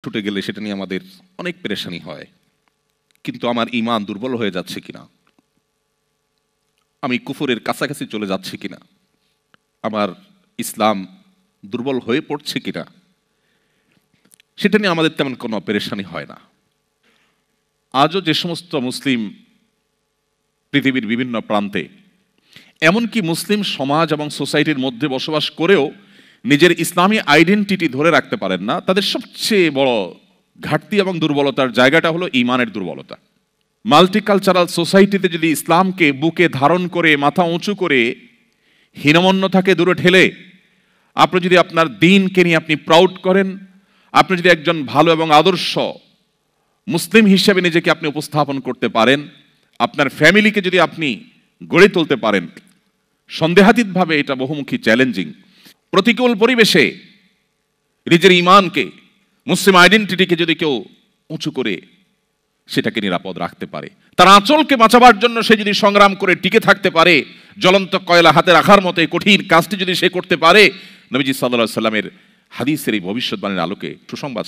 ছুটে গেলে সেটা নিয়ে আমাদের অনেক পেরেশানি হয়। কিন্তু আমার ঈমান দুর্বল হয়ে যাচ্ছে কিনা, আমি কুফরের কাছাকাছি চলে যাচ্ছি কিনা, আমার ইসলাম দুর্বল হয়ে পড়ছে কিনা, সেটা নিয়ে আমাদের তেমন কোনো পেরেশানি হয় না। আজও যে সমস্ত মুসলিম পৃথিবীর বিভিন্ন প্রান্তে, এমনকি মুসলিম সমাজ এবং সোসাইটির মধ্যে বসবাস করেও নিজের ইসলামী আইডেন্টিটি ধরে রাখতে পারেন না, তাদের সবচেয়ে বড় ঘাটতি এবং দুর্বলতার জায়গাটা হলো ঈমানের দুর্বলতা। মাল্টিকালচারাল সোসাইটিতে যদি ইসলামকে বুকে ধারণ করে মাথা উঁচু করে হীনমন্যতাকে দূরে ঠেলে আপনি যদি আপনার দ্বীনকে নিয়ে আপনি প্রাউড করেন, আপনি যদি একজন ভালো এবং আদর্শ মুসলিম হিসেবে নিজেকে আপনি উপস্থাপন করতে পারেন, আপনার ফ্যামিলিকে যদি আপনি গড়ে তুলতে পারেন, সন্দেহাতীতভাবে এটা বহুমুখী চ্যালেঞ্জিং। প্রতিকূল পরিবেশে নিজের ঈমানকে, মুসলিম আইডেন্টিটিকে যদি কেউ উঁচু করে সেটাকে নিরাপদ রাখতে পারে, তার আঁচলকে বাঁচাবার জন্য সে যদি সংগ্রাম করে টিকে থাকতে পারে, জ্বলন্ত কয়লা হাতে রাখার মতো এই কঠিন কাজটি যদি সে করতে পারে, নবীজি সাল্লাল্লাহু আলাইহি ওয়াসাল্লামের হাদিসের এই ভবিষ্যৎবাণীর আলোকে সুসংবাদ